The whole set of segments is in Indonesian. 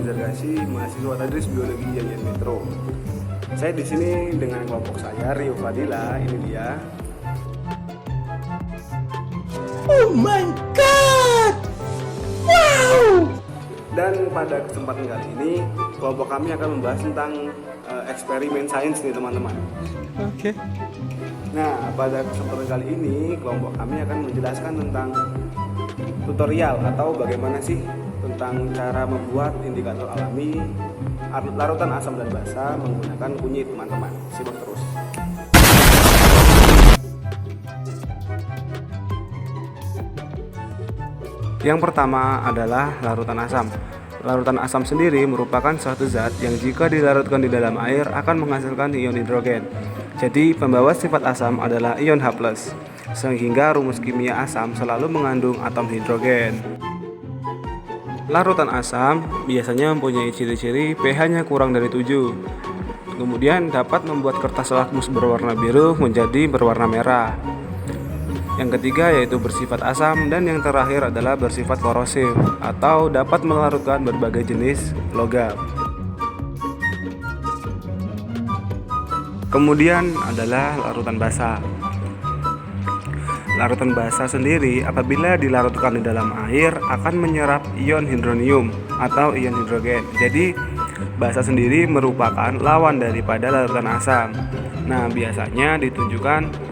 Zargasi, mahasiswa Tadris Biologi Yayan Metro. Saya di sini dengan kelompok saya, Rio Fadila, ini dia. Oh my god! Wow! Dan pada kesempatan kali ini, kelompok kami akan membahas tentang eksperimen sains nih teman-teman. Oke. Nah, pada kesempatan kali ini, kelompok kami akan menjelaskan tentang tutorial atau bagaimana sih tentang cara membuat indikator alami larutan asam dan basa menggunakan kunyit, teman-teman. Simak terus. Yang pertama adalah larutan asam. Larutan asam sendiri merupakan suatu zat yang jika dilarutkan di dalam air akan menghasilkan ion hidrogen. Jadi pembawa sifat asam adalah ion H+, sehingga rumus kimia asam selalu mengandung atom hidrogen. Larutan asam biasanya mempunyai ciri-ciri pH-nya kurang dari 7. Kemudian dapat membuat kertas lakmus berwarna biru menjadi berwarna merah. Yang ketiga yaitu bersifat asam, dan yang terakhir adalah bersifat korosif atau dapat melarutkan berbagai jenis logam. Kemudian adalah larutan basa. Larutan basa sendiri apabila dilarutkan di dalam air akan menyerap ion hidronium atau ion hidrogen. Jadi basa sendiri merupakan lawan daripada larutan asam. Nah, biasanya ditunjukkan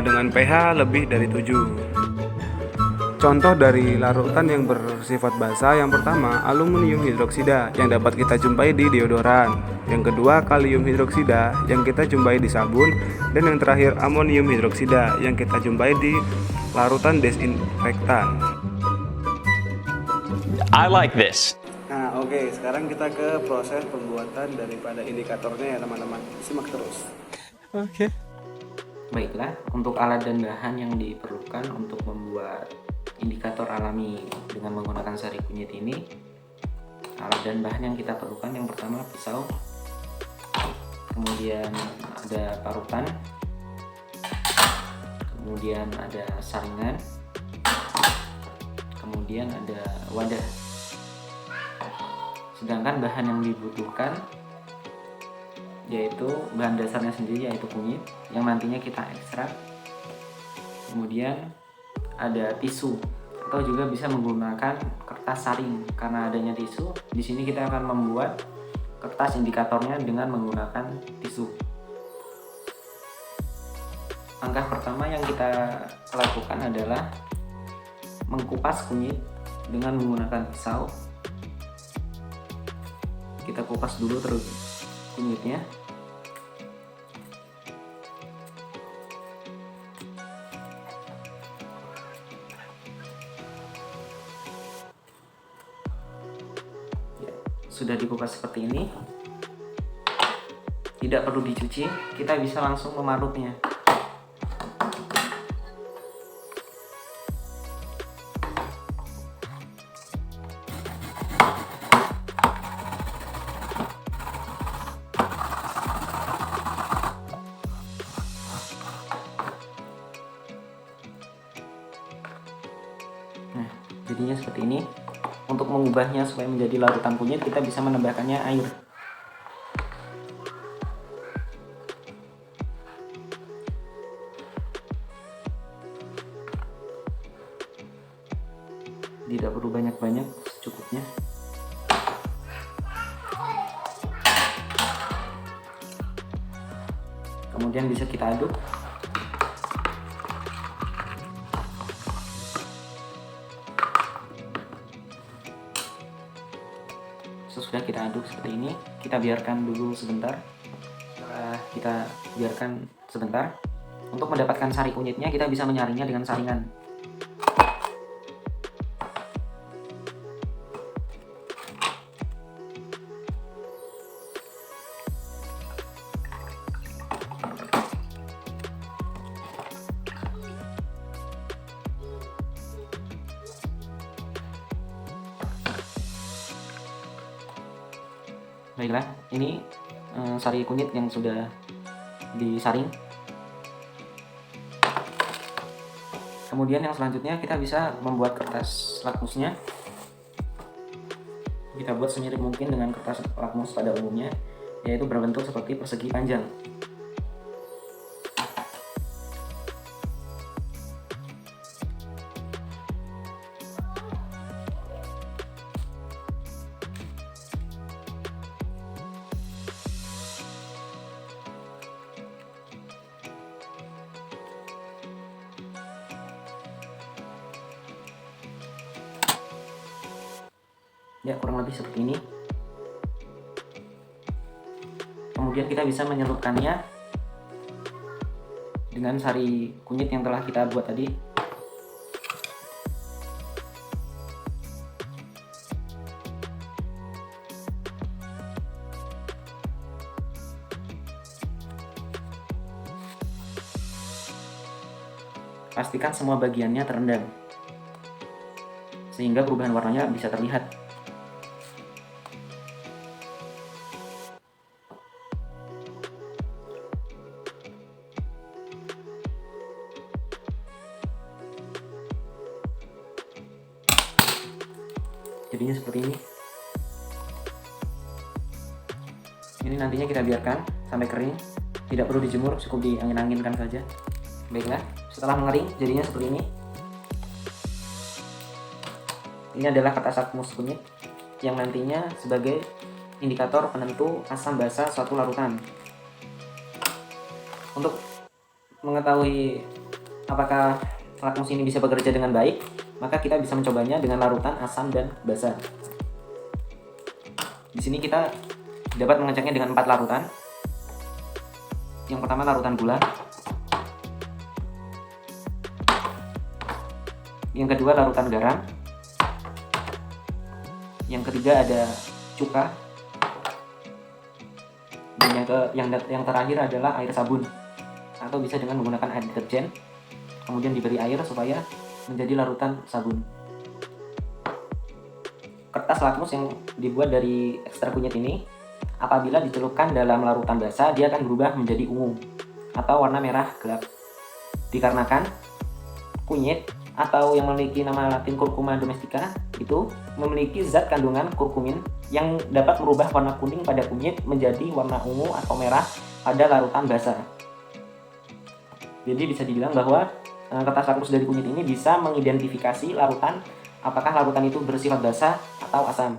dengan pH lebih dari 7. Contoh dari larutan yang bersifat basa, yang pertama aluminium hidroksida yang dapat kita jumpai di deodoran. Yang kedua kalium hidroksida yang kita jumpai di sabun. Dan yang terakhir amonium hidroksida yang kita jumpai di larutan desinfektan. I like this. Nah, oke, sekarang kita ke proses pembuatan daripada indikatornya ya teman-teman. Simak terus. Oke. Baiklah, untuk alat dan bahan yang diperlukan untuk membuat indikator alami dengan menggunakan sari kunyit ini, alat dan bahan yang kita perlukan yang pertama pisau, kemudian ada parutan, kemudian ada saringan, kemudian ada wadah. Sedangkan bahan yang dibutuhkan yaitu bahan dasarnya sendiri yaitu kunyit yang nantinya kita ekstrak. Kemudian ada tisu atau juga bisa menggunakan kertas saring. Karena adanya tisu, di sini kita akan membuat kertas indikatornya dengan menggunakan tisu. Langkah pertama yang kita lakukan adalah mengkupas kunyit dengan menggunakan pisau. Kita kupas dulu terus kunyitnya. Sudah dikupas seperti ini, tidak perlu dicuci, kita bisa langsung memarutnya. Nah, jadinya seperti ini. Untuk mengubahnya supaya menjadi larutan kunyit, kita bisa menambahkannya air. Tidak perlu banyak-banyak, secukupnya. Kemudian bisa kita aduk. Sesudah kita aduk seperti ini, kita biarkan dulu sebentar. Setelah kita biarkan sebentar, untuk mendapatkan sari kunyitnya kita bisa menyaringnya dengan saringan. Baiklah, ini sari kunyit yang sudah disaring. Kemudian yang selanjutnya kita bisa membuat kertas lakmusnya. kita buat semirip mungkin dengan kertas lakmus pada umumnya, yaitu berbentuk seperti persegi panjang. Ya, kurang lebih seperti ini. Kemudian kita bisa menyelupkannya dengan sari kunyit yang telah kita buat tadi. Pastikan semua bagiannya terendam sehingga perubahan warnanya bisa terlihat. Jadinya seperti ini. Ini nantinya kita biarkan sampai kering, tidak perlu dijemur, cukup diangin-anginkan saja. Baiklah, setelah mengering jadinya seperti ini. Ini adalah kertas lakmus kunyit yang nantinya sebagai indikator penentu asam basa suatu larutan. Untuk mengetahui apakah lakmus ini bisa bekerja dengan baik, maka kita bisa mencobanya dengan larutan asam dan basa. Di sini kita dapat mengeceknya dengan 4 larutan. Yang pertama larutan gula. Yang kedua larutan garam. Yang ketiga ada cuka. Dan yang terakhir adalah air sabun, atau bisa dengan menggunakan air deterjen, kemudian diberi air supaya menjadi larutan sabun. Kertas lakmus yang dibuat dari ekstrak kunyit ini, apabila dicelupkan dalam larutan basah, dia akan berubah menjadi ungu atau warna merah gelap. Dikarenakan kunyit atau yang memiliki nama latin Curcuma domestica itu memiliki zat kandungan kurkumin yang dapat merubah warna kuning pada kunyit menjadi warna ungu atau merah pada larutan basah. Jadi bisa dibilang bahwa kertas lakmus dari kunyit ini bisa mengidentifikasi larutan, apakah larutan itu bersifat basah atau asam.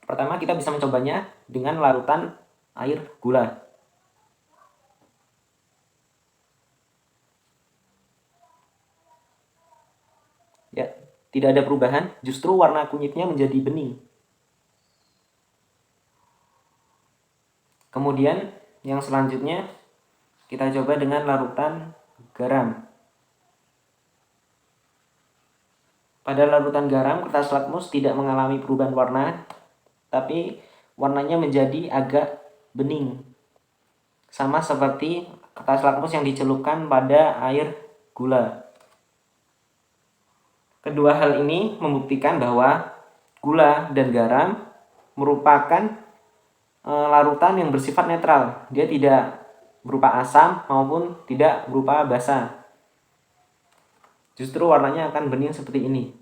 Pertama kita bisa mencobanya dengan larutan air gula. Ya, tidak ada perubahan, justru warna kunyitnya menjadi bening. Kemudian yang selanjutnya kita coba dengan larutan garam. Pada larutan garam, kertas lakmus tidak mengalami perubahan warna, tapi warnanya menjadi agak bening. Sama seperti kertas lakmus yang dicelupkan pada air gula. Kedua hal ini membuktikan bahwa gula dan garam merupakan larutan yang bersifat netral. Dia tidak berupa asam maupun tidak berupa basa. Justru warnanya akan bening seperti ini.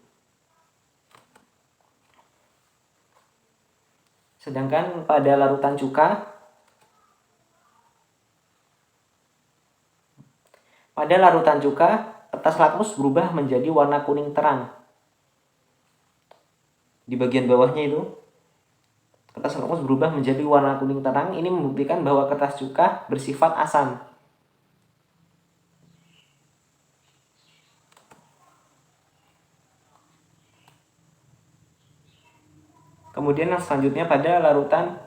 Sedangkan pada larutan cuka, kertas lakmus berubah menjadi warna kuning terang. Di bagian bawahnya itu, kertas lakmus berubah menjadi warna kuning terang. Ini membuktikan bahwa kertas cuka bersifat asam. Kemudian yang selanjutnya pada larutan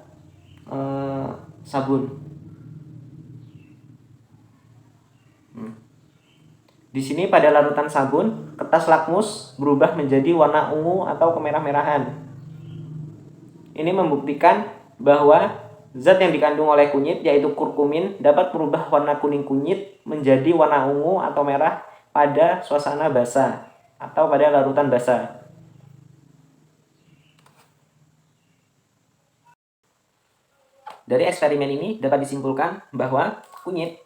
sabun. Di sini pada larutan sabun, kertas lakmus berubah menjadi warna ungu atau kemerah-merahan. Ini membuktikan bahwa zat yang dikandung oleh kunyit, yaitu kurkumin, dapat merubah warna kuning kunyit menjadi warna ungu atau merah pada suasana basah atau pada larutan basah. Dari eksperimen ini dapat disimpulkan bahwa kunyit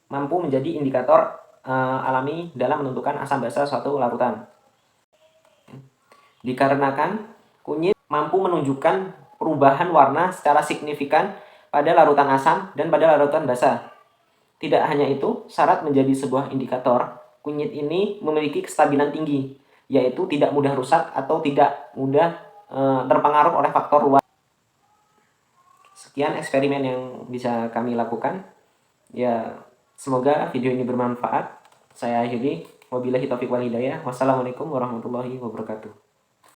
mampu menjadi indikator alami dalam menentukan asam basa suatu larutan. Dikarenakan Kunyit mampu menunjukkan perubahan warna secara signifikan pada larutan asam dan pada larutan basa. Tidak hanya itu, syarat menjadi sebuah indikator, kunyit ini memiliki kestabilan tinggi, yaitu tidak mudah rusak atau tidak mudah terpengaruh oleh faktor luar. Sekian eksperimen yang bisa kami lakukan. Ya, semoga video ini bermanfaat. Saya akhiri. Wabillahi taufiq wal hidayah. Wassalamualaikum warahmatullahi wabarakatuh.